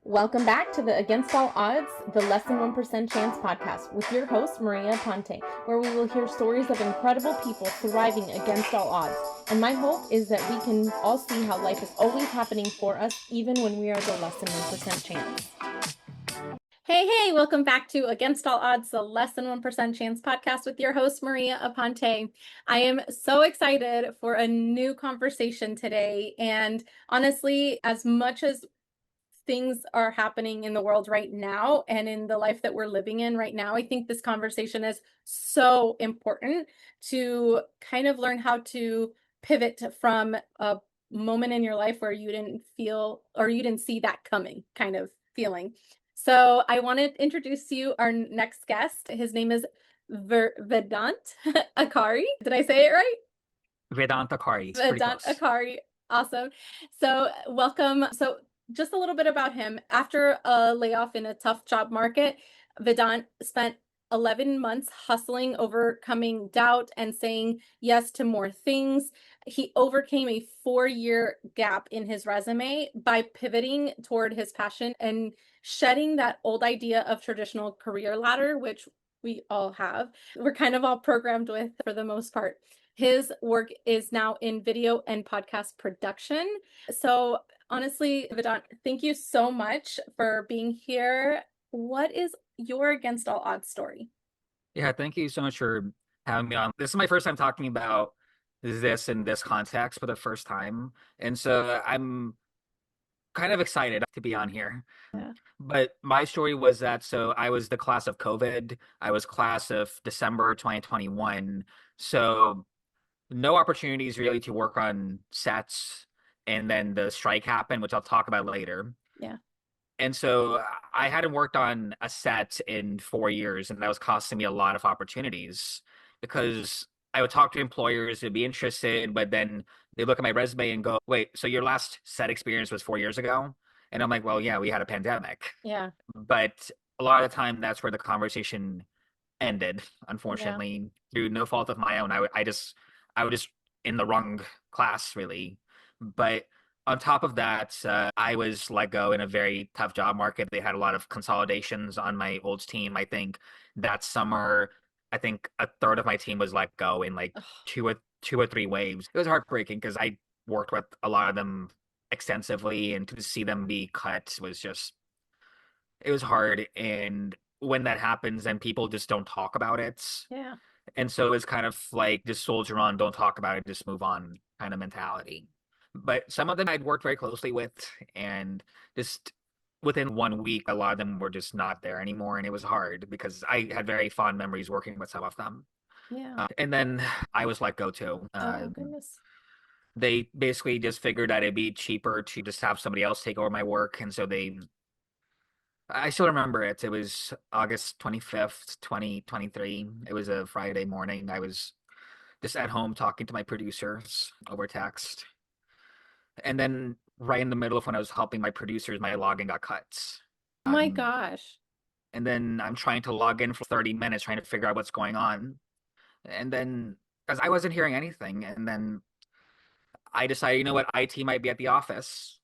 Welcome back to the Against All Odds, the Less Than 1% Chance podcast with your host, Maria Ponte, where we will hear stories of incredible people thriving against all odds. And my hope is that we can all see how life is always happening for us, even when we are the less than 1% chance. Hey, welcome back to Against All Odds, the Less Than 1% Chance podcast with your host, Maria Aponte. I am so excited for a new conversation today. And honestly, as much as things are happening in the world right now and in the life that we're living in right now, I think this conversation is so important to kind of learn how to pivot from a moment in your life where you didn't feel or you didn't see that coming kind of feeling. So I want to introduce you our next guest. His name is Vedant Akhauri. Did I say it right? Vedant Akhauri. It's pretty Vedant close. Akhauri. Awesome. So welcome. So just a little bit about him. After a layoff in a tough job market, Vedant spent 11 months hustling, overcoming doubt, and saying yes to more things. He overcame a 4-year gap in his resume by pivoting toward his passion and shedding that old idea of traditional career ladder, which we all have. We're kind of all programmed with for the most part. His work is now in video and podcast production. So honestly, Vedant, thank you so much for being here. What is your Against All Odds story? Yeah, thank you so much for having me on. This is my first time talking about this in this context for the first time. And so I'm kind of excited to be on here. Yeah. But my story was that I was the class of COVID. I was class of December 2021. So no opportunities really to work on sets. And then the strike happened, which I'll talk about later. Yeah. And so I hadn't worked on a set in 4 years, and that was costing me a lot of opportunities because I would talk to employers who'd be interested, but then they look at my resume and go, wait, so your last set experience was 4 years ago? And I'm like, well, yeah, we had a pandemic. Yeah. But a lot of the time, that's where the conversation ended, Yeah. unfortunately, through no fault of my own. I was just in the wrong class, really. But on top of that, I was let go in a very tough job market. They had a lot of consolidations on my old team. I think that summer, I think a third of my team was let go in like Ugh. two or three waves. It was heartbreaking because I worked with a lot of them extensively, and to see them be cut was just it was hard. And when that happens, then people just don't talk about it. Yeah. And so it's kind of like just soldier on, don't talk about it, just move on kind of mentality. But some of them I'd worked very closely with, and just within 1 week, a lot of them were just not there anymore. And it was hard because I had very fond memories working with some of them. Yeah. And then I was let go too. Oh, goodness. They basically just figured that it'd be cheaper to just have somebody else take over my work. And so I still remember it. It was August 25th, 2023. It was a Friday morning. I was just at home talking to my producers over text. And then right in the middle of when I was helping my producers, my login got cut. Oh my Um, gosh. and then I'm trying to log in for 30 minutes trying to figure out what's going on. And then because I wasn't hearing anything, and then I decided, you know what, IT might be at the office.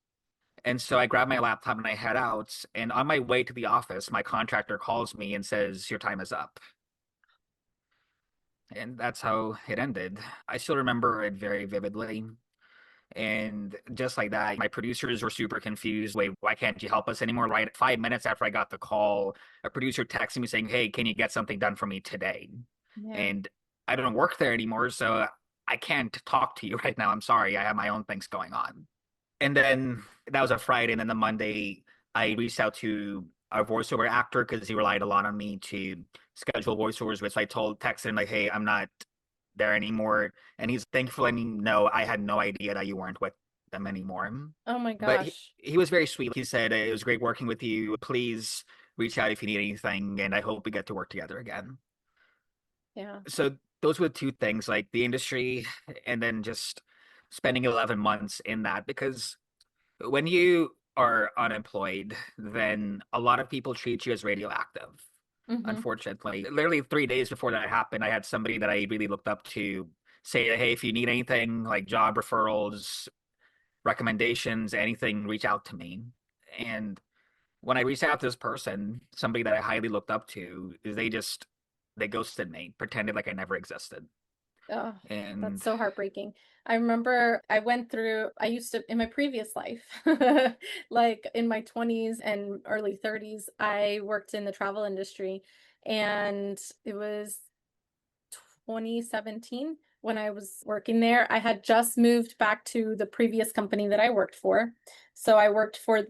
And so I grab my laptop and I head out. And on my way to the office, my contractor calls me and says, your time is up. And that's how it ended. I still remember it very vividly. And just like that, my producers were super confused. Wait, why can't you help us anymore? Right 5 minutes after I got the call, a producer texted me saying, hey, can you get something done for me today? Yeah. And I don't work there anymore, so I can't talk to you right now. I'm sorry. I have my own things going on. And then that was a Friday. And then the Monday, I reached out to a voiceover actor because he relied a lot on me to schedule voiceovers, which I texted him like, hey, I'm not there anymore. And he's thankful letting me know I had no idea that you weren't with them anymore. Oh my But gosh. he was very sweet. He said, it was great working with you. Please reach out if you need anything. And I hope we get to work together again. Yeah. So those were the two things, like the industry and then just spending 11 months in that because when you are unemployed, then a lot of people treat you as radioactive, Mm-hmm. unfortunately. Literally 3 days before that happened, I had somebody that I really looked up to say, hey, if you need anything like job referrals, recommendations, anything, reach out to me. And when I reached out to this person, somebody that I highly looked up to, is they ghosted me, pretended like I never existed. Oh, that's And so heartbreaking. I remember I used to, in my previous life, like in my 20s and early 30s, I worked in the travel industry. And it was 2017 when I was working there. I had just moved back to the previous company that I worked for. So I worked for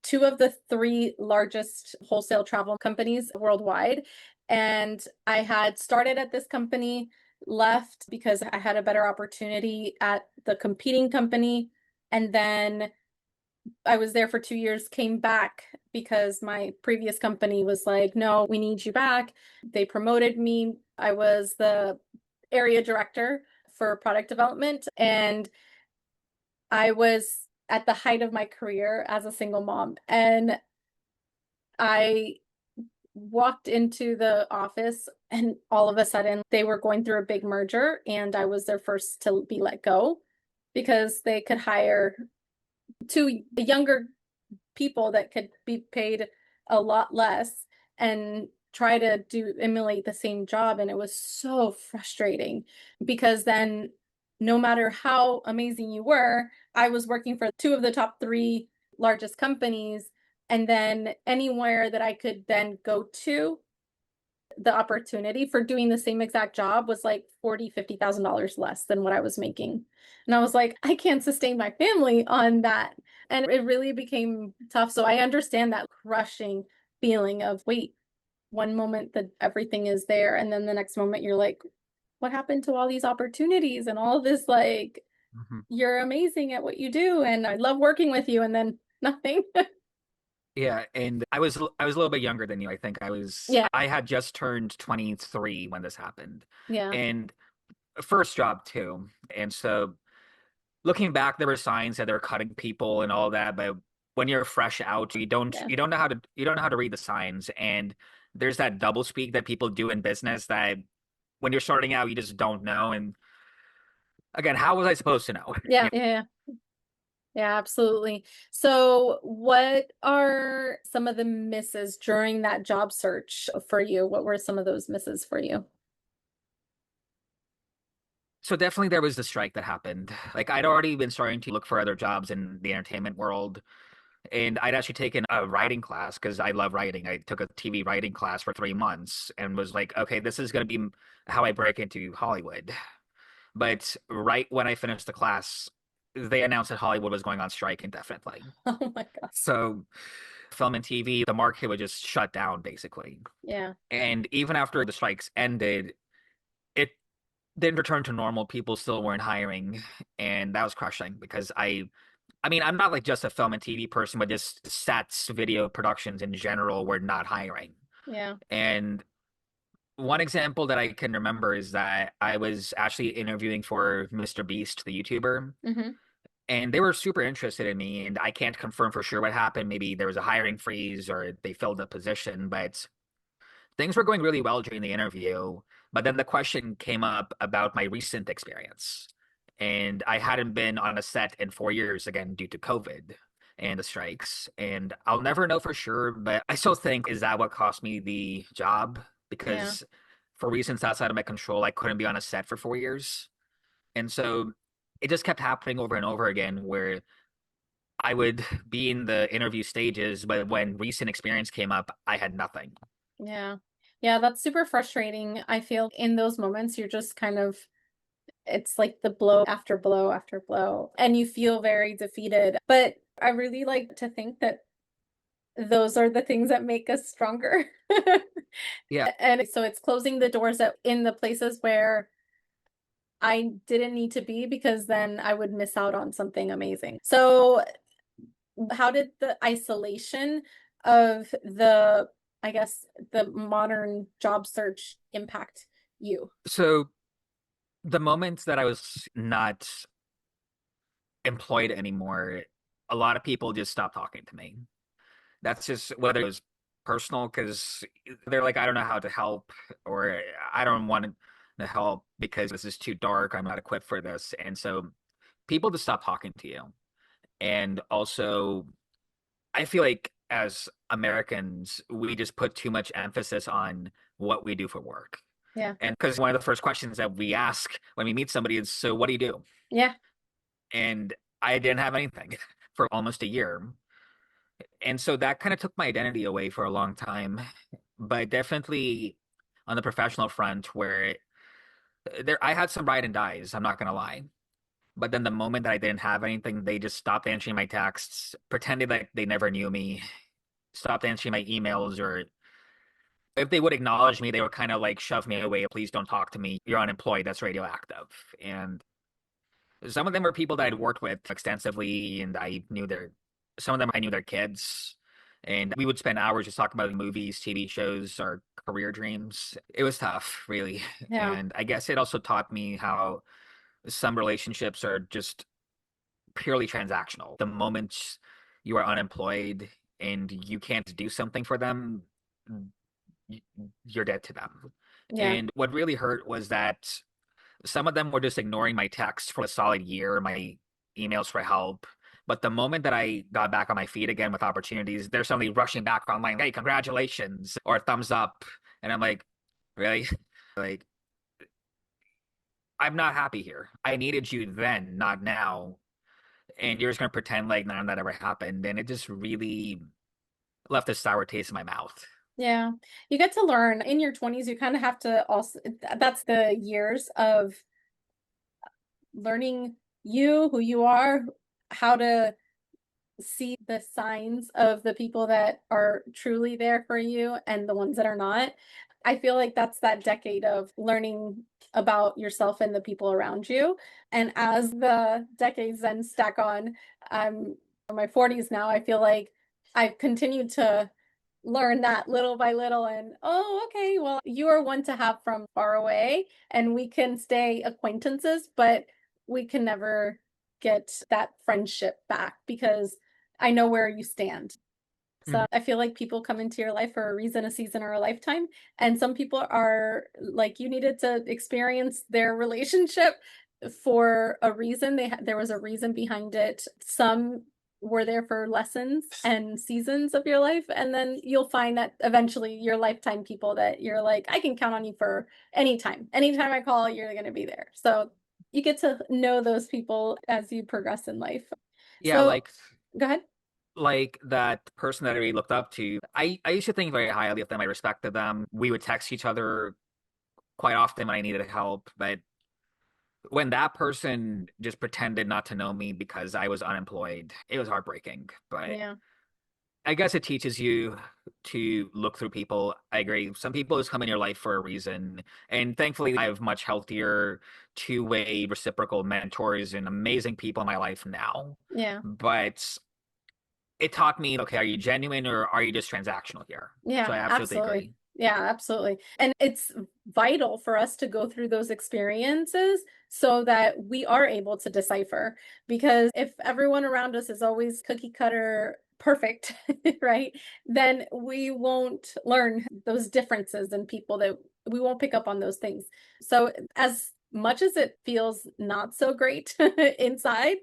two of the three largest wholesale travel companies worldwide. And I had started at this company, left because I had a better opportunity at the competing company. And then I was there for 2 years, came back because my previous company was like, no, we need you back. They promoted me. I was the area director for product development. And I was at the height of my career as a single mom. And I walked into the office, and all of a sudden they were going through a big merger, and I was their first to be let go because they could hire two younger people that could be paid a lot less and try to do emulate the same job. And it was so frustrating because then no matter how amazing you were, I was working for two of the top three largest companies. And then anywhere that I could then go to, the opportunity for doing the same exact job was like $40,000-$50,000 less than what I was making. And I was like, I can't sustain my family on that. And it really became tough. So I understand that crushing feeling of, wait, one moment that everything is there, and then the next moment you're like, what happened to all these opportunities and all this, like, Mhm. you're amazing at what you do and I love working with you, and then nothing. Yeah, and I was a little bit younger than you. I think Yeah. I had just turned 23 when this happened. Yeah. And first job too. And so looking back, there were signs that they were cutting people and all that, but when you're fresh out, Yeah. you don't know how to read the signs. And there's that double speak that people do in business that when you're starting out, you just don't know. And again, how was I supposed to know? Yeah. Yeah. Yeah, absolutely. So, what are some of the misses during that job search for you? What were some of those misses for you? So definitely there was the strike that happened. Like I'd already been starting to look for other jobs in the entertainment world. And I'd actually taken a writing class because I love writing. I took a TV writing class for 3 months and was like, okay, this is going to be how I break into Hollywood. But right when I finished the class, they announced that Hollywood was going on strike indefinitely. Oh my God. So film and TV, the market would just shut down basically. Yeah. And even after the strikes ended, it didn't return to normal. People still weren't hiring. And that was crushing because I mean, I'm not like just a film and TV person, but just sets, video productions in general were not hiring. Yeah. And one example that I can remember is that I was actually interviewing for MrBeast, the YouTuber, Hmm. and they were super interested in me. And I can't confirm for sure what happened. Maybe there was a hiring freeze or they filled the position, but things were going really well during the interview. But then the question came up about my recent experience. And I hadn't been on a set in 4 years again due to COVID and the strikes. And I'll never know for sure, but I still think, is that what cost me the job? Yeah. Because for reasons outside of my control, I couldn't be on a set for 4 years. And so it just kept happening over and over again where I would be in the interview stages, but when recent experience came up, I had nothing. Yeah. Yeah, that's super frustrating. I feel in those moments you're just kind of, it's like the blow after blow after blow, and you feel very defeated. But I really like to think that those are the things that make us stronger. Yeah. And so it's closing the doors in the places where I didn't need to be, because then I would miss out on something amazing. So, how did the isolation of I guess, the modern job search impact you? So the moment that I was not employed anymore, a lot of people just stopped talking to me. That's just whether it was personal because they're like, I don't know how to help, or I don't want to help because this is too dark. I'm not equipped for this. And so people just stop talking to you. And also, I feel like as Americans, we just put too much emphasis on what we do for work. Yeah. And because one of the first questions that we ask when we meet somebody is, so what do you do? Yeah. And I didn't have anything for almost a year. And so that kind of took my identity away for a long time. But definitely on the professional front, where I had some ride and dies, I'm not gonna lie. But then the moment that I didn't have anything, they just stopped answering my texts, pretended like they never knew me, stopped answering my emails, or if they would acknowledge me, they would kind of like shove me away. Please don't talk to me. You're unemployed. That's radioactive. And some of them were people that I'd worked with extensively, and some of them I knew their kids. And we would spend hours just talking about movies, TV shows, our career dreams. It was tough, really. Yeah. And I guess it also taught me how some relationships are just purely transactional. The moment you are unemployed and you can't do something for them, you're dead to them. Yeah. And what really hurt was that some of them were just ignoring my texts for a solid year, my emails for help. But the moment that I got back on my feet again with opportunities, they're suddenly rushing back online, hey, congratulations, or thumbs up. And I'm like, really? Like, I'm not happy here. I needed you then, not now. And you're just going to pretend like none of that ever happened. And it just really left a sour taste in my mouth. Yeah. You get to learn in your 20s. You kind of have to also, that's the years of learning who you are, how to see the signs of the people that are truly there for you and the ones that are not. I feel like that's that decade of learning about yourself and the people around you. And as the decades then stack on, I'm in my 40s now. I feel like I've continued to learn that little by little, and oh, okay, well, you are one to have from far away, and we can stay acquaintances, but we can never get that friendship back because I know where you stand. So I feel like people come into your life for a reason, a season, or a lifetime. And some people are like, you needed to experience their relationship for a reason. There was a reason behind it. Some were there for lessons and seasons of your life. And then you'll find that eventually your lifetime people that you're like, I can count on you for anytime. Anytime I call, you're going to be there. So you get to know those people as you progress in life. Yeah, So go ahead. Like that person that I really looked up to. I used to think very highly of them. I respected them. We would text each other quite often when I needed help. But when that person just pretended not to know me because I was unemployed, it was heartbreaking. But Yeah. I guess it teaches you to look through people. I agree. Some people just come in your life for a reason. And thankfully, I have much healthier two-way reciprocal mentors and amazing people in my life now. Yeah. But it taught me, okay, are you genuine or are you just transactional here? Yeah, So I absolutely absolutely. agree. Yeah, absolutely. And it's vital for us to go through those experiences so that we are able to decipher. Because if everyone around us is always cookie cutter perfect, right, then we won't learn those differences in people, that we won't pick up on those things. So as much as it feels not so great inside,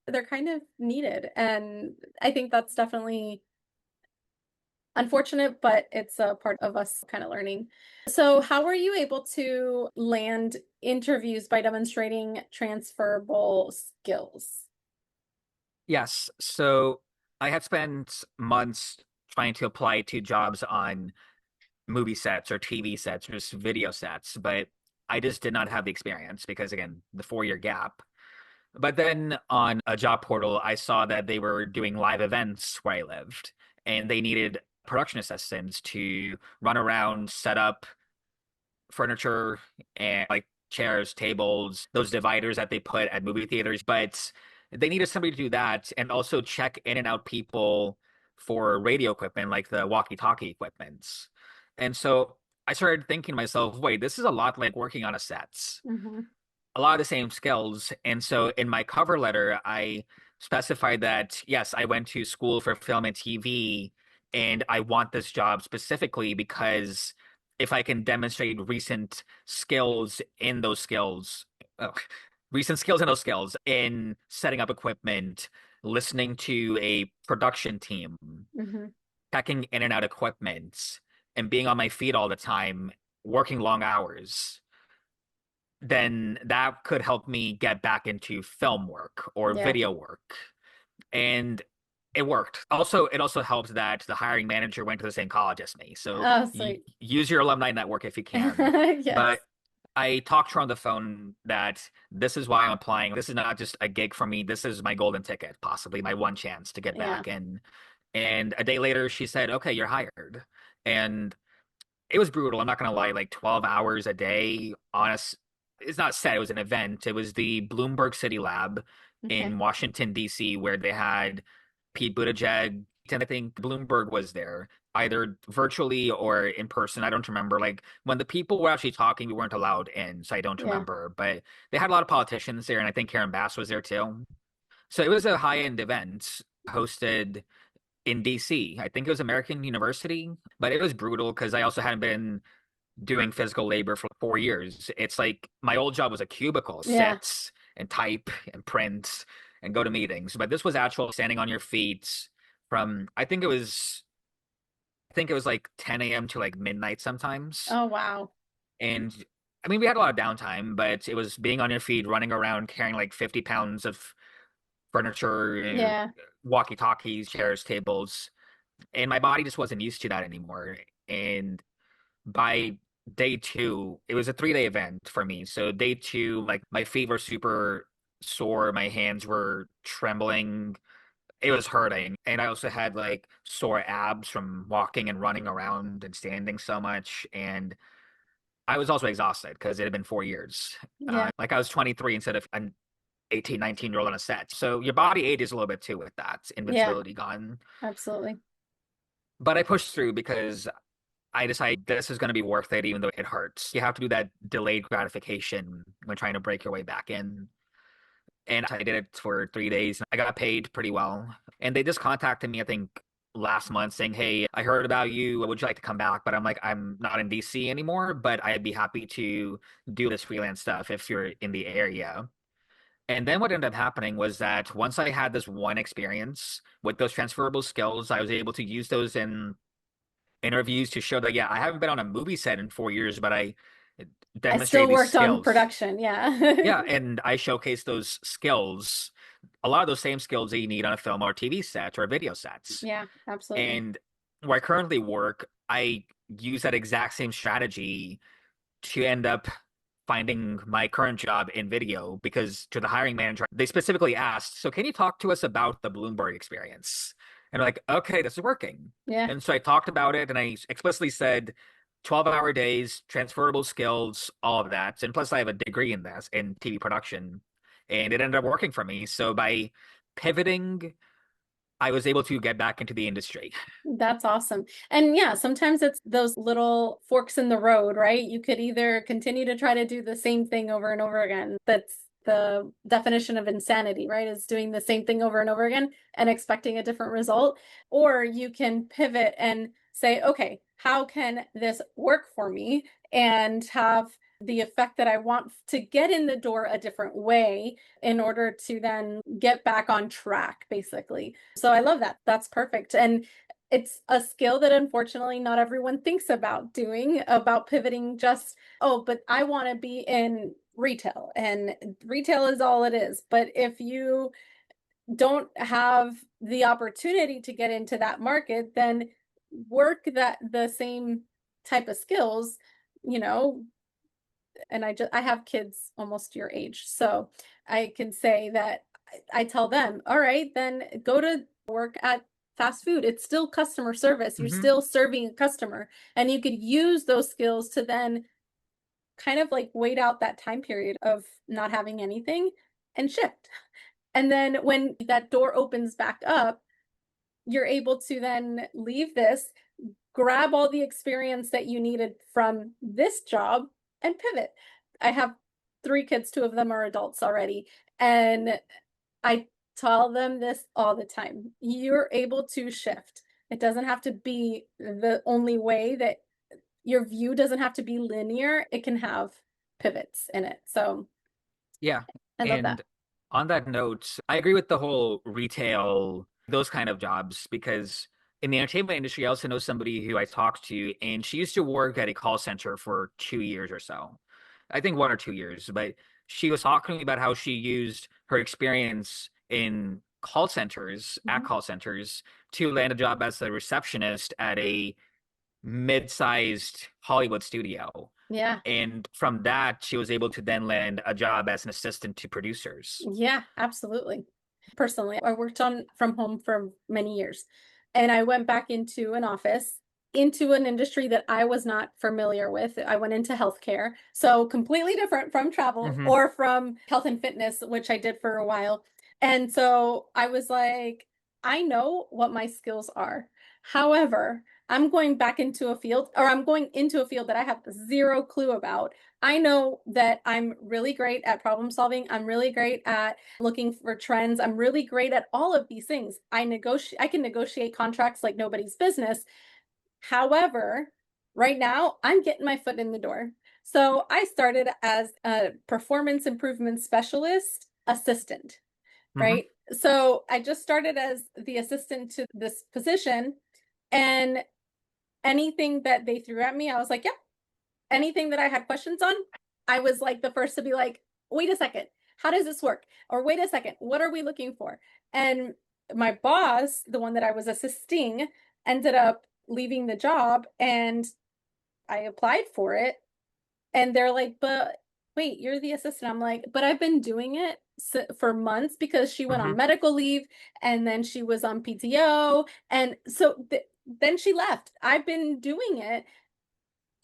they're kind of needed. And I think that's definitely unfortunate, but it's a part of us kind of learning. So, how were you able to land interviews by demonstrating transferable skills? Yes. So I had spent months trying to apply to jobs on movie sets or TV sets or just video sets, but I just did not have the experience because, again, the 4 year gap. But then on a job portal, I saw that they were doing live events where I lived, and they needed production assistants to run around, set up furniture and like chairs, tables, those dividers that they put at movie theaters. But they needed somebody to do that and also check in and out people for radio equipment, like the walkie-talkie equipments. And so I started thinking to myself, wait, this is a lot like working on a set, Mm-hmm. a lot of the same skills. And so in my cover letter, I specified that, yes, I went to school for film and TV, and I want this job specifically because if I can demonstrate skills in those skills, oh, recent skills in those skills in setting up equipment, listening to a production team, Mm-hmm. checking in and out equipment, and being on my feet all the time, working long hours, then that could help me get back into film work or Yeah. video work. And it worked. Also, it also helped that the hiring manager went to the same college as me. So Oh, sweet. use your alumni network if you can. Yes. But I talked to her on the phone that this is why I'm applying. This is not just a gig for me. This is my golden ticket, possibly my one chance to get Yeah. back in. And a day later, she said, "Okay, you're hired." And it was brutal. I'm not gonna lie. Like 12 hours a day on it's not set. It was an event. It was the Bloomberg City Lab Okay. in Washington, D.C., where they had Pete Buttigieg, and I think Bloomberg was there, either virtually or in person. I don't remember. Like when the people were actually talking, we weren't allowed in, so I don't Yeah. remember. But they had a lot of politicians there, and I think Karen Bass was there too. So it was a high-end event hosted in DC. I think it was American University, but it was brutal because I also hadn't been doing physical labor for 4 years. It's like my old job was a cubicle, Yeah. sit and type and print and go to meetings. But this was actual standing on your feet from I think it was like 10 a.m. to like midnight sometimes. Oh, wow. And I mean we had a lot of downtime, but it was being on your feet, running around carrying like 50 pounds of furniture, Yeah. walkie-talkies, chairs, tables, and my body just wasn't used to that anymore. And by day two, it was a 3-day event for me. So day two, like my feet were super sore, my hands were trembling, it was hurting. And I also had like sore abs from walking and running around and standing so much. And I was also exhausted because it had been 4 years. Yeah. Like I was 23 instead of an 18, 19-year-old on a set. So your body ages a little bit too with that Yeah. invincibility gone. Absolutely. But I pushed through because I decided this is going to be worth it, even though it hurts. You have to do that delayed gratification when trying to break your way back in. And I did it for 3 days. I got paid pretty well. And they just contacted me, I think, last month saying, "Hey, I heard about you. Would you like to come back?" But I'm like, I'm not in DC anymore, but I'd be happy to do this freelance stuff if you're in the area. And then what ended up happening was that once I had this one experience with those transferable skills, I was able to use those in interviews to show that, yeah, I haven't been on a movie set in 4 years, but I I still demonstrated these worked on skills. production. Yeah. Yeah, and I showcase those skills, a lot of those same skills that you need on a film or TV set or video sets. Yeah, absolutely. And where I currently work, I use that exact same strategy to end up finding my current job in video because to the hiring manager, they specifically asked, "So can you talk to us about the Bloomberg experience?" And I'm like, "Okay, this is working." Yeah. And so I talked about it and I explicitly said 12-hour days, transferable skills, all of that. And plus I have a degree in this in TV production and it ended up working for me. So by pivoting, I was able to get back into the industry. That's awesome. And yeah, sometimes it's those little forks in the road, right? You could either continue to try to do the same thing over and over again. That's the definition of insanity, right? Is doing the same thing over and over again and expecting a different result. Or you can pivot and say, okay, how can this work for me and have the effect that I want to get in the door a different way in order to then get back on track, basically. So I love that. That's perfect. And it's a skill that unfortunately not everyone thinks about doing, about pivoting just, oh, but I want to be in retail and retail is all it is. But if you don't have the opportunity to get into that market, then work that the same type of skills, you know, and I have kids almost your age, so I can say that I tell them, all right, then go to work at fast food. It's still customer service. You're Hmm. still serving a customer, and you could use those skills to then kind of like wait out that time period of not having anything and shift. And then when that door opens back up, you're able to then leave this, grab all the experience that you needed from this job and pivot. I have 3 kids, 2 of them are adults already. And I tell them this all the time. You're able to shift. It doesn't have to be the only way that your view doesn't have to be linear. It can have pivots in it. So Yeah. I love And that. On that note, I agree with the whole retail, those kind of jobs, because in the entertainment industry, I also know somebody who I talked to, and she used to work at a call center for 2 years or so. I think 1 or 2 years, but she was talking to me about how she used her experience in call centers, at Mhm. call centers, to land a job as a receptionist at a mid-sized Hollywood studio. Yeah. And from that, she was able to then land a job as an assistant to producers. Yeah, absolutely. Personally, I worked on from home for many years, and I went back into an office, into an industry that I was not familiar with. I went into healthcare, so completely different from travel Hmm. or from health and fitness, which I did for a while. And so I was like, I know what my skills are. However, I'm going back into a field, or I'm going into a field that I have zero clue about. I know that I'm really great at problem solving. I'm really great at looking for trends. I'm really great at all of these things. I can negotiate contracts like nobody's business. However, right now I'm getting my foot in the door. So I started as a performance improvement specialist assistant, Hmm. right? So I just started as the assistant to this position, and anything that they threw at me, I was like, yep. Anything that I had questions on, I was like the first to be like, wait a second, how does this work? Or wait a second, what are we looking for? And my boss, the one that I was assisting, ended up leaving the job, and I applied for it. And they're like, but wait, you're the assistant. I'm like, but I've been doing it for months, because she went on Hmm. medical leave, and then she was on PTO. And so then she left. I've been doing it.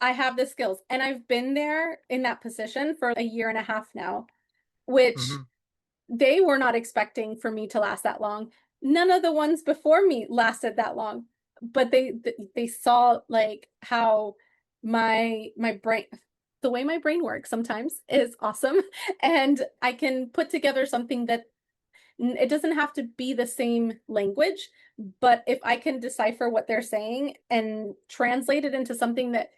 I have the skills, and I've been there in that position for a year and a half now, which Hmm. they were not expecting for me to last that long. None of the ones before me lasted that long, but they saw like how my brain, the way my brain works sometimes is awesome, and I can put together something that it doesn't have to be the same language, but if I can decipher what they're saying and translate it into something that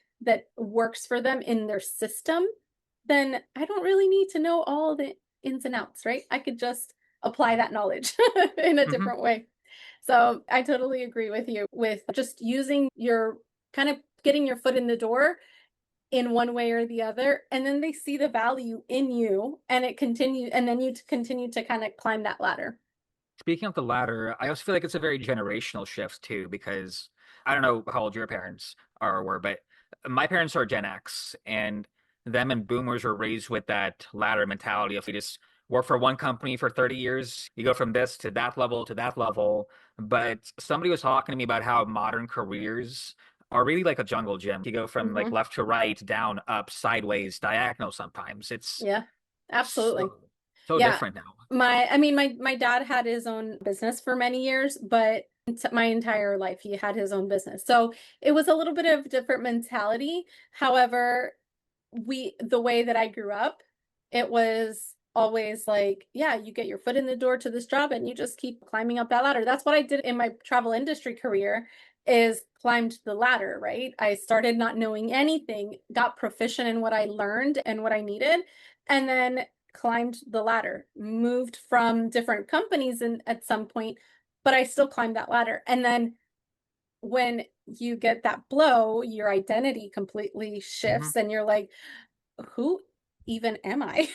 works for them in their system, then I don't really need to know all the ins and outs, right? I could just apply that knowledge in a Hmm. different way. So I totally agree with you with just using your kind of getting your foot in the door in one way or the other, and then they see the value in you, and it continue and then you continue to kind of climb that ladder. Speaking of the latter, I also feel like it's a very generational shift too, because I don't know how old your parents are or were, but my parents are Gen X, and them and boomers were raised with that ladder mentality of you just work for one company for 30 years, you go from this to that level. But somebody was talking to me about how modern careers are really like a jungle gym. You go from like Hmm. left to right, down, up, sideways, diagonal sometimes. It's Yeah, absolutely. so Yeah. different now. My dad had his own business for many years, but my entire life he had his own business. So it was a little bit of different mentality. However, the way that I grew up, it was always like, yeah, you get your foot in the door to this job and you just keep climbing up that ladder. That's what I did in my travel industry career, is climbed the ladder, right? I started not knowing anything, got proficient in what I learned and what I needed, and then climbed the ladder, moved from different companies and at some point, but I still climbed that ladder. And then when you get that blow, your identity completely Hmm. shifts, and you're like, who even am I?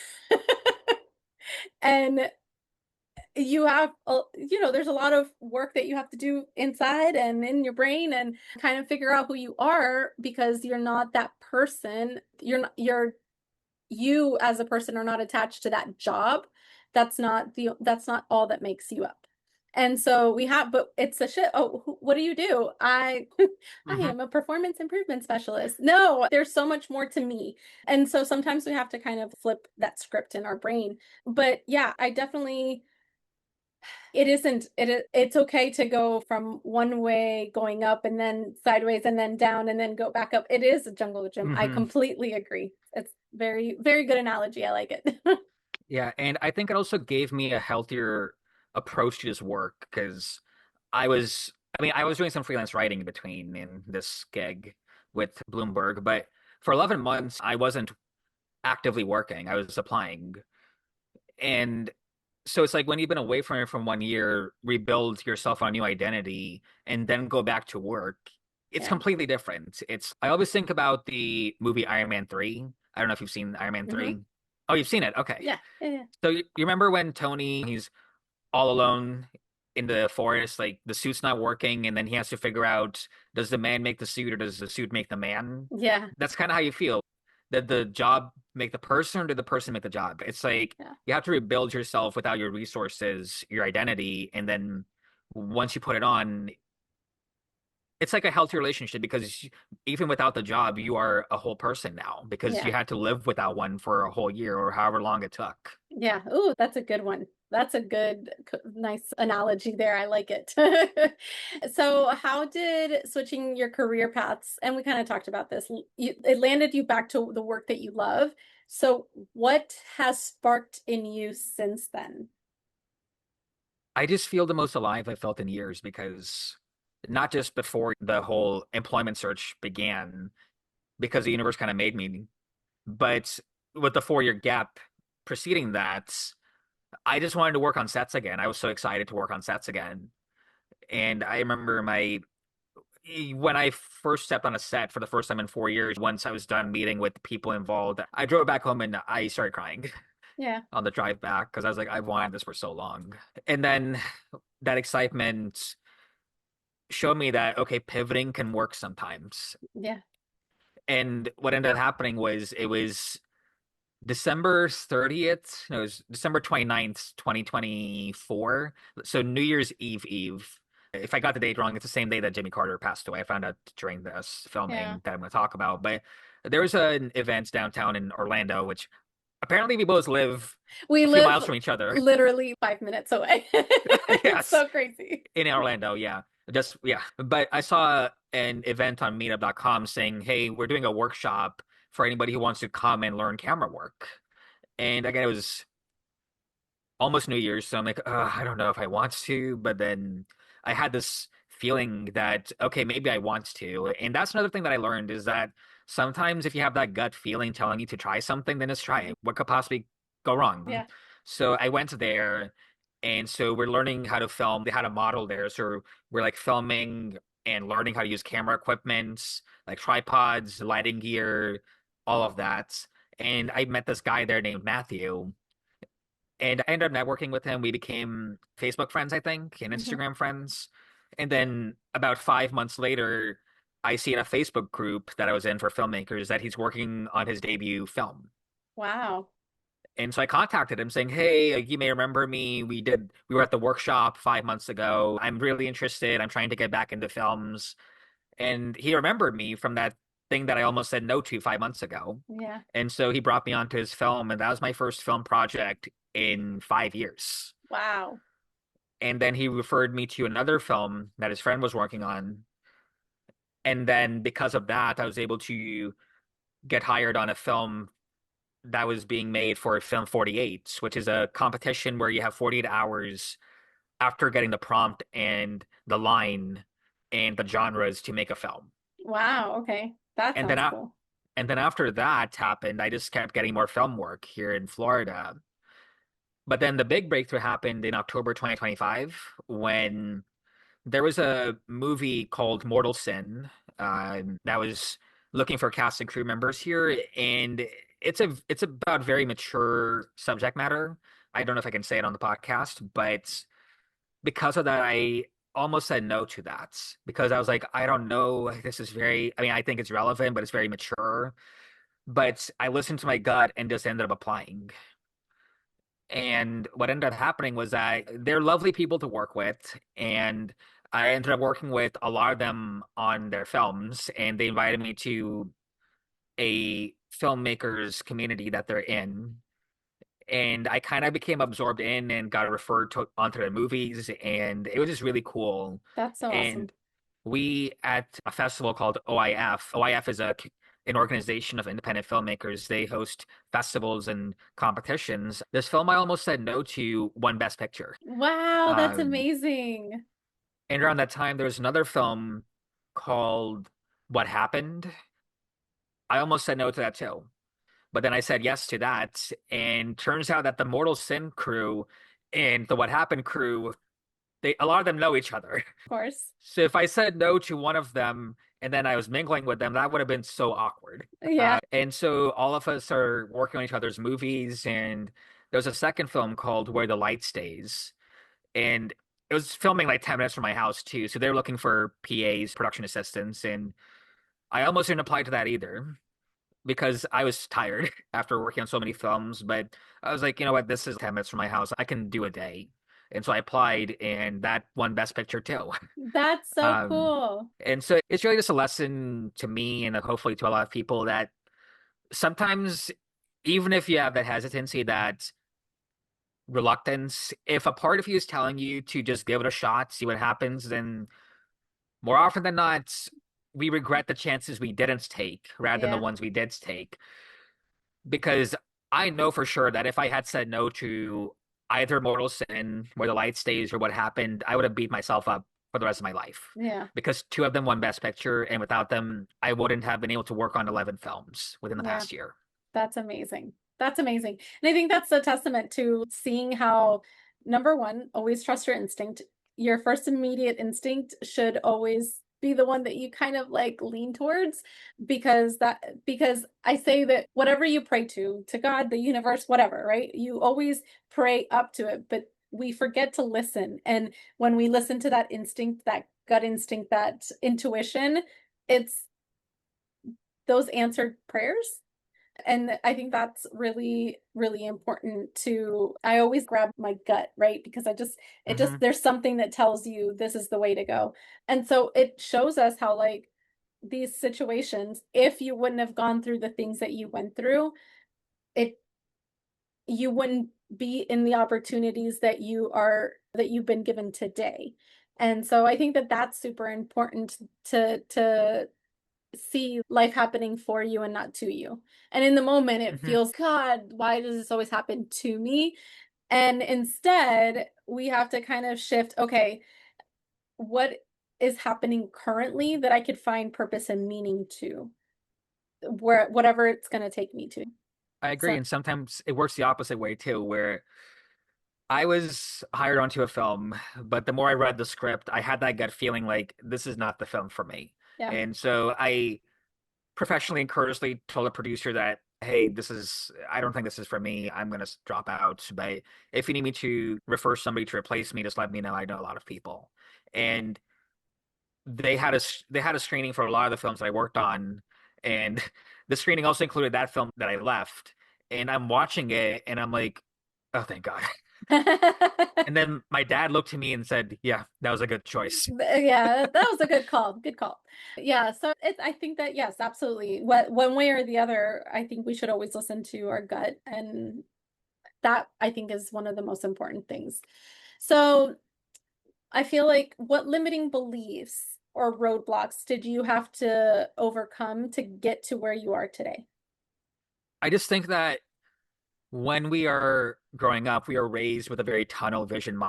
And you have, there's a lot of work that you have to do inside and in your brain, and kind of figure out who you are, because you're not that person. You as a person are not attached to that job. That's not all that makes you up. And so but it's a shit. Oh, what do you do? I Hmm. am a performance improvement specialist. No, there's so much more to me. And so sometimes we have to kind of flip that script in our brain. But yeah, I definitely, it's okay to go from one way going up, and then sideways, and then down, and then go back up. It is a jungle gym. I Hmm. completely agree. It's very, very good analogy. I like it. Yeah, and I think it also gave me a healthier approach to this work because I was doing some freelance writing in between in this gig with Bloomberg, but for 11 months, I wasn't actively working. I was applying. And So it's like when you've been away from it for 1 year, rebuild yourself on a new identity, and then go back to work. It's Yeah. completely different. I always think about the movie Iron Man 3. I don't know if you've seen Iron Man Hmm. 3. Oh, you've seen it. Okay. Yeah. Yeah. Yeah. So you remember when Tony, he's all alone in the forest, like the suit's not working, and then he has to figure out, does the man make the suit or does the suit make the man? Yeah. That's kind of how you feel. Did the job make the person or did the person make the job? It's like Yeah. you have to rebuild yourself without your resources, your identity, and then once you put it on, it's like a healthy relationship because even without the job, you are a whole person now because Yeah. you had to live without one for a whole year or however long it took. Yeah. Ooh, that's a good one. That's a good, nice analogy there. I like it. So, how did switching your career paths, and we kind of talked about this, it landed you back to the work that you love. So, what has sparked in you since then? I just feel the most alive I've felt in years because not just before the whole employment search began, because the universe kind of made me, but with the 4 year gap preceding that, I just wanted to work on sets again. I was so excited to work on sets again. And I remember when I first stepped on a set for the first time in 4 years, once I was done meeting with the people involved, I drove back home and I started crying Yeah. on the drive back because I was like, I've wanted this for so long. And then that excitement showed me that, okay, pivoting can work sometimes. Yeah. And what ended up happening was it was December 30th, no, it was December 29th, 2024. So New Year's Eve. If I got the date wrong, it's the same day that Jimmy Carter passed away. I found out during this Yeah. filming that I'm going to talk about. But there was an event downtown in Orlando, which apparently we both live We a few live miles from each other. literally 5 minutes away. It's Yes, so crazy. in Orlando, yeah. Just yeah. But I saw an event on meetup.com saying, "Hey, we're doing a workshop for anybody who wants to come and learn camera work." And again, it was almost New Year's, so I'm like, I don't know if I want to, but then I had this feeling that okay, maybe I want to. And that's another thing that I learned is that sometimes if you have that gut feeling telling you to try something, then just try it. What could possibly go wrong? Yeah. So I went there, and so we're learning how to film. They had a model there, so we're like filming and learning how to use camera equipment, like tripods, lighting gear, all of that. And I met this guy there named Matthew, and I ended up networking with him. We became Facebook friends, I think, and Mhm. Instagram friends. And then about 5 months later, I see in a Facebook group that I was in for filmmakers that he's working on his debut film. Wow. And so I contacted him saying, "Hey, you may remember me. We were at the workshop 5 months ago. I'm really interested. I'm trying to get back into films." And he remembered me from that thing that I almost said no to 5 months ago. Yeah. And so he brought me onto his film, and that was my first film project in 5 years. Wow. And then he referred me to another film that his friend was working on. And then because of that, I was able to get hired on a film that was being made for Film 48, which is a competition where you have 48 hours after getting the prompt and the line and the genres to make a film. Wow. Okay. That And then sounds I, cool. and then after that happened, I just kept getting more film work here in Florida. But then the big breakthrough happened in October 2025 when there was a movie called Mortal Sin that was looking for cast and crew members here, and it's about very mature subject matter. I don't know if I can say it on the podcast, but because of that, I almost said no to that because I was like, I don't know, this is very. I mean, I think it's relevant, but it's very mature. But I listened to my gut and just ended up applying. And what ended up happening was that they're lovely people to work with, and I ended up working with a lot of them on their films, and they invited me to a filmmakers community that they're in. And I kind of became absorbed in and got referred onto their movies, and it was just really cool. That's so awesome. And we at a festival called OIF. OIF is an organization of independent filmmakers. They host festivals and competitions. This film I almost said no to won Best Picture. Wow, that's Um, amazing. and around that time, there was another film called What Happened. I almost said no to that too. But then I said yes to that. And turns out that the Mortal Sin crew And the What Happened crew, a lot of them know each other. Of course. So if I said no to one of them and then I was mingling with them, that would have been so awkward. Yeah. And so all of us are working on each other's movies. And there's a second film called Where the Light Stays. And it was filming like 10 minutes from my house too. So they were looking for PAs, production assistants. And I almost didn't apply to that either because I was tired after working on so many films. But I was like, you know what? This is 10 minutes from my house. I can do a day. And so I applied, and that won Best Picture too. That's so Um, cool. and so it's really just a lesson to me and hopefully to a lot of people that sometimes, even if you have that hesitancy, that reluctance, if a part of you is telling you to just give it a shot, see what happens, then more often than not, we regret the chances we didn't take rather than the Yeah. ones we did take. Because I know for sure that if I had said no to either Mortal Sin, Where the Light Stays, or What Happened, I would have beat myself up for the rest of my life. Yeah. Because two of them won Best Picture, and without them, I wouldn't have been able to work on 11 films within the Yeah. past year. That's amazing. That's amazing. And I think that's a testament to seeing how, number one, always trust your instinct. Your first immediate instinct should always be the one that you kind of like lean towards, because I say that whatever you pray to God, the universe, whatever, right? You always pray up to it, but we forget to listen. And when we listen to that instinct, that gut instinct, that intuition, it's those answered prayers. And I think that's really, really important to, I always grab my gut, right? Because Hmm. there's something that tells you this is the way to go. And so it shows us how, like, these situations, if you wouldn't have gone through the things that you went through, it, you wouldn't be in the opportunities that you've been given today. And so I think that that's super important to see life happening for you and not to you. And in the moment, it Hmm. feels, God, why does this always happen to me? And instead, we have to kind of shift, okay, what is happening currently that I could find purpose and meaning to, where whatever it's going to take me to. I agree. So, And sometimes it works the opposite way too, where I was hired onto a film, but the more I read the script, I had that gut feeling like this is not the film for me. yeah. And so I professionally and courteously told the producer that, hey, I don't think this is for me. I'm going to drop out. But if you need me to refer somebody to replace me, just let me know. I know a lot of people. And they had a screening for a lot of the films that I worked on. And the screening also included that film that I left. And I'm watching it and I'm like, oh, thank God. And then my dad looked to me and said, yeah, that was a good choice. Yeah, that was a good call. Good call. Yeah, so I think that yes, absolutely. One way or the other, I think we should always listen to our gut, and that I think is one of the most important things. So I feel like, what limiting beliefs or roadblocks did you have to overcome to get to where you are today? I just think that when we are growing up, we are raised with a very tunnel vision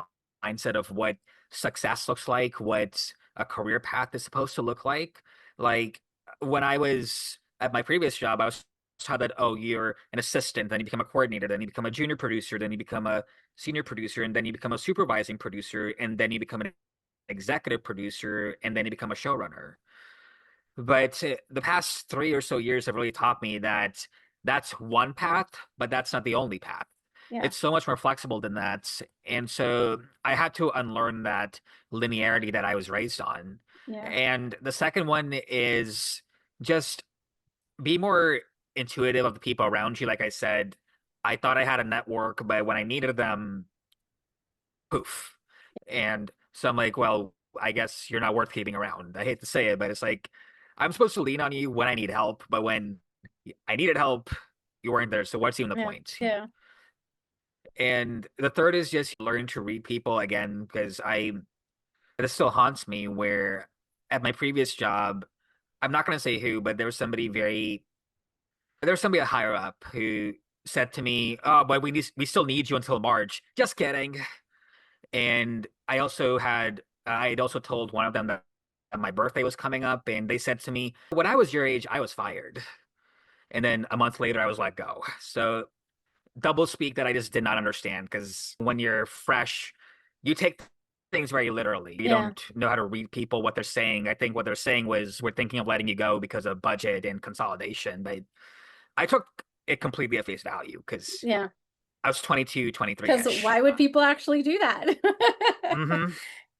mindset of what success looks like, what a career path is supposed to look like. Like when I was at my previous job, I was taught that, oh, you're an assistant, then you become a coordinator, then you become a junior producer, then you become a senior producer, and then you become a supervising producer, and then you become an executive producer, and then you become a showrunner. But the past 3 or so years have really taught me that that's one path, but that's not the only path. Yeah, It's so much more flexible than that. And so I had to unlearn that linearity that I was raised on. yeah, And the second one is just be more intuitive of the people around you. Like I said, I thought I had a network, but when I needed them, poof. And so I'm like, well, I guess you're not worth keeping around. I hate to say it, but it's like I'm supposed to lean on you when I need help, but when I needed help, you weren't there. So what's even the yeah, point? yeah, And the third is just learn to read people again, because this still haunts me where at my previous job, I'm not going to say who, but there was somebody higher up who said to me, "Oh, but we still need you until March." Just kidding. And I had also told one of them that my birthday was coming up, and they said to me, when I was your age, I was fired. And then a month later, I was let go. So double speak that I just did not understand because when you're fresh, you take things very literally. You Yeah. don't know how to read people, what they're saying. I think what they're saying was we're thinking of letting you go because of budget and consolidation. But I took it completely at face value because Yeah. I was 22, Because 23-ish. why would people actually do that? Hmm.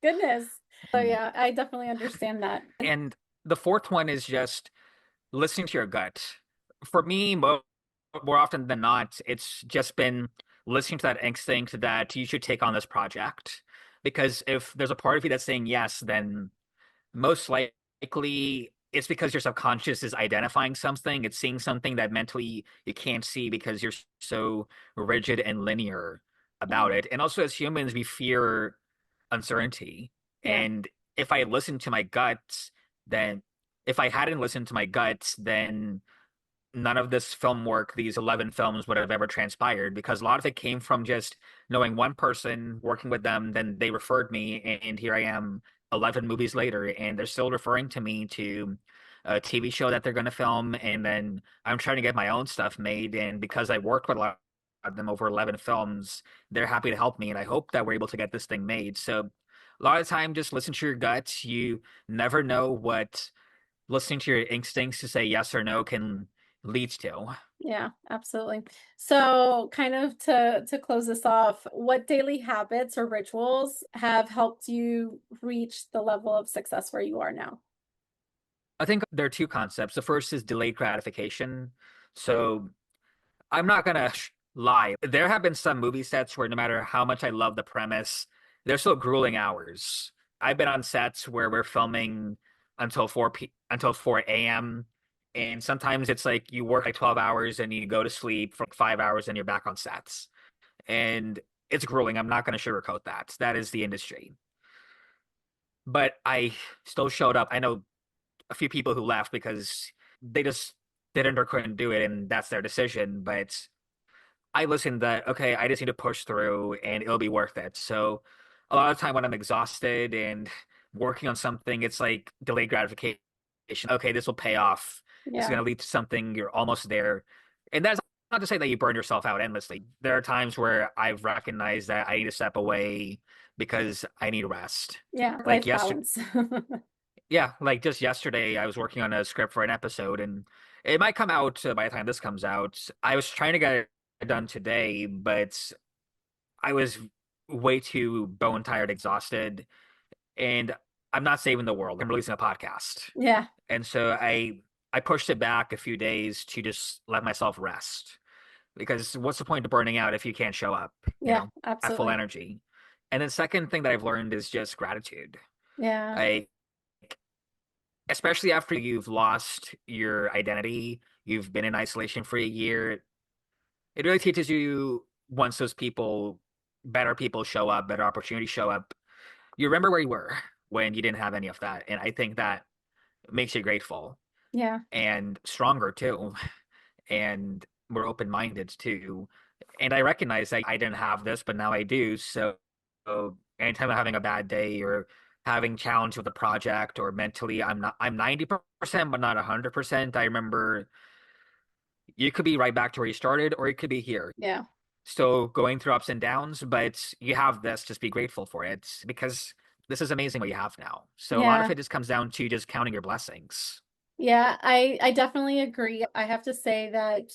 Goodness. So yeah, I definitely understand that. And the fourth one is just listening to your gut. For me, more often than not, it's just been listening to that instinct that you should take on this project. Because if there's a part of you that's saying yes, then most likely it's because your subconscious is identifying something. It's seeing something that mentally you can't see because you're so rigid and linear about it. And also, as humans, we fear uncertainty. Yeah. And if I listened to my gut, then if I hadn't listened to my gut, then none of this film work, these 11 films would have ever transpired because a lot of it came from just knowing one person, working with them, then they referred me, and here I am 11 movies later, and they're still referring to me to a TV show that they're going to film, and then I'm trying to get my own stuff made, and because I worked with a lot of them over 11 films, they're happy to help me, and I hope that we're able to get this thing made. So a lot of the time, just listen to your gut. You never know what listening to your instincts to say yes or no can lead to. Yeah, absolutely. So kind of to close this off, what daily habits or rituals have helped you reach the level of success where you are now? I think there are two concepts. The first is delayed gratification. So I'm not gonna lie. There have been some movie sets where no matter how much I love the premise, they're still grueling hours. I've been on sets where we're filming until 4 a.m. And sometimes it's like you work like 12 hours and you go to sleep for like 5 hours and you're back on sets. And it's grueling. I'm not going to sugarcoat that. That is the industry. But I still showed up. I know a few people who left because they just didn't or couldn't do it, and that's their decision. But I listened that, okay, I just need to push through and it'll be worth it. So a lot of the time when I'm exhausted and working on something, it's like delayed gratification. Okay, this will pay off. This is Yeah. going to lead to something. You're almost there. And that's not to say that you burn yourself out endlessly. There are times where I've recognized that I need to step away because I need rest. Yeah, Like life yesterday, balance. yeah, like just yesterday, I was working on a script for an episode, and it might come out by the time this comes out. I was trying to get it done today, but I was way too bone tired, exhausted, and I'm not saving the world. I'm releasing a podcast, Yeah. and so I pushed it back a few days to just let myself rest. Because what's the point of burning out if you can't show up, Yeah, at full absolutely. energy? And then second thing that I've learned is just gratitude. Yeah. I Especially after you've lost your identity, you've been in isolation for a year, it really teaches you once those people, better people show up, better opportunities show up, you remember where you were when you didn't have any of that. And I think that makes you grateful Yeah. and stronger too, and more open-minded too. And I recognize that I didn't have this, but now I do. So anytime I'm having a bad day or having challenge with a project or mentally I'm 90% but not 100%, I remember you could be right back to where you started or you could be here. Yeah. Still going through ups and downs, but you have this, just be grateful for it because this is amazing what you have now. So a lot of Yeah. it just comes down to just counting your blessings. Yeah, I definitely agree. I have to say that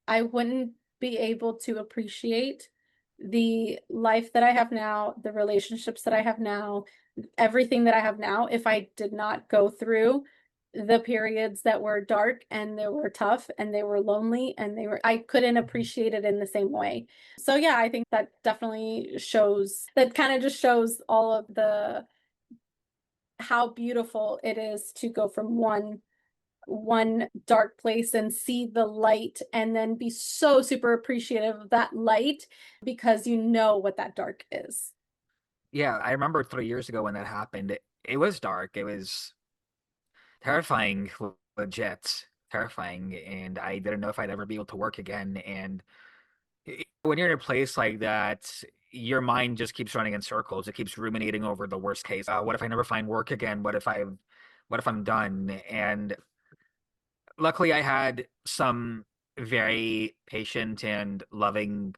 I wouldn't be able to appreciate the life that I have now, the relationships that I have now, everything that I have now if I did not go through the periods that were dark and they were tough and they were lonely and I couldn't appreciate it in the same way. So yeah, I think that definitely shows, that kind of just shows all of the how beautiful it is to go from one dark place and see the light and then be so super appreciative of that light because you know what that dark is. Yeah, I remember 3 years ago when that happened. It was dark. It was terrifying, legit terrifying, and I didn't know if I'd ever be able to work again. And when you're in a place like that, your mind just keeps running in circles. It keeps ruminating over the worst case. What if I never find work again? What if I'm done? And luckily, I had some very patient and loving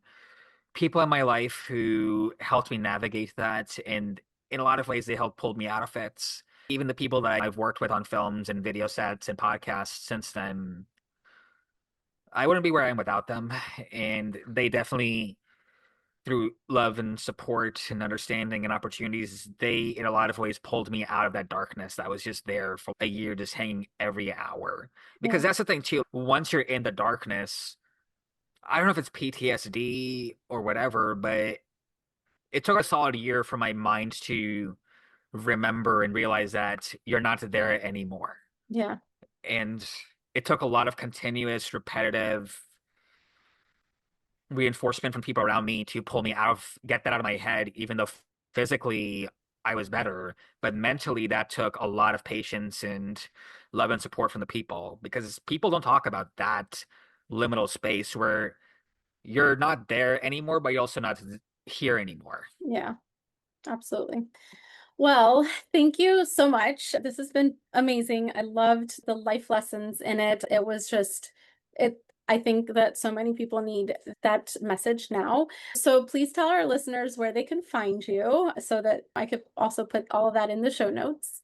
people in my life who helped me navigate that. And in a lot of ways, they helped pull me out of it. Even the people that I've worked with on films and video sets and podcasts since then, I wouldn't be where I am without them. And they definitely, through love and support and understanding and opportunities, they, in a lot of ways, pulled me out of that darkness that was just there for a year, just hanging every hour. Because Yeah. that's the thing, too. Once you're in the darkness, I don't know if it's PTSD or whatever, but it took a solid year for my mind to remember and realize that you're not there anymore. Yeah. And it took a lot of continuous, repetitive reinforcement from people around me to pull me out of, get that out of my head, even though physically I was better. But mentally, that took a lot of patience and love and support from the people, because people don't talk about that liminal space where you're not there anymore, but you're also not here anymore. Yeah. Absolutely. Well, thank you so much. This has been amazing. I loved the life lessons in it. It was just, it, I think that so many people need that message now. So please tell our listeners where they can find you so that I could also put all of that in the show notes.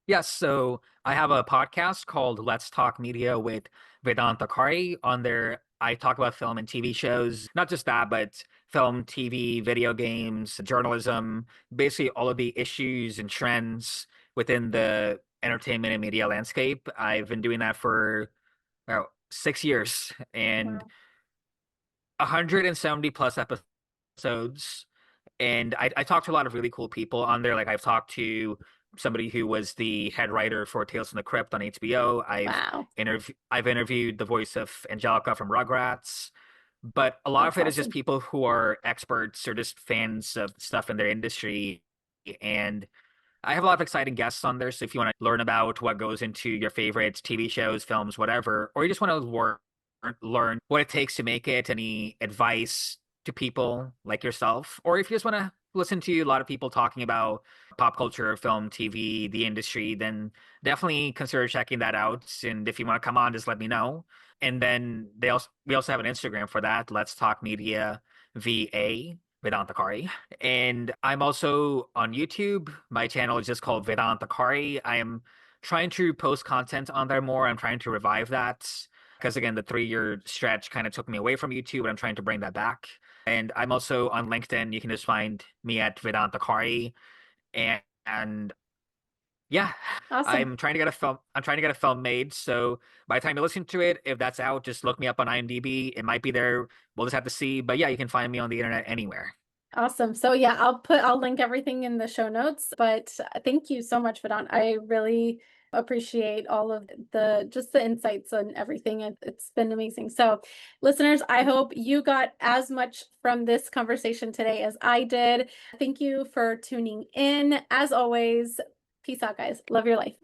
Yes, so I have a podcast called Let's Talk Media with Vedant Akhauri. On there, I talk about film and TV shows, not just that, but film, TV, video games, journalism, basically all of the issues and trends within the entertainment and media landscape. I've been doing that for about 6 years and Wow. 170 plus episodes. And I talked to a lot of really cool people on there. Like I've talked to somebody who was the head writer for Tales from the Crypt on HBO. Wow. I've interviewed the voice of Angelica from Rugrats. But a lot of That's it is just awesome. people who are experts or just fans of stuff in their industry. And I have a lot of exciting guests on there. So if you want to learn about what goes into your favorite TV shows, films, whatever, or you just want to learn what it takes to make it, any advice to people like yourself, or if you just want to listen to a lot of people talking about pop culture, film, TV, the industry, then definitely consider checking that out. And if you want to come on, just let me know. And then we also have an Instagram for that. Let's Talk Media VA. Vedant Akhauri. And I'm also on YouTube. My channel is just called Vedant Akhauri. I am trying to post content on there more. I'm trying to revive that because, again, the 3 year stretch kind of took me away from YouTube, and I'm trying to bring that back. And I'm also on LinkedIn. You can just find me at Vedant Akhauri. And yeah, Awesome. I'm trying to get a film. I'm trying to get a film made. So by the time you listen to it, if that's out, just look me up on IMDb. It might be there. We'll just have to see. But yeah, you can find me on the internet anywhere. Awesome. So yeah, I'll link everything in the show notes, but thank you so much, Vedant. I really appreciate all of just the insights and everything. It's been amazing. So listeners, I hope you got as much from this conversation today as I did. Thank you for tuning in. As always, peace out, guys. Love your life.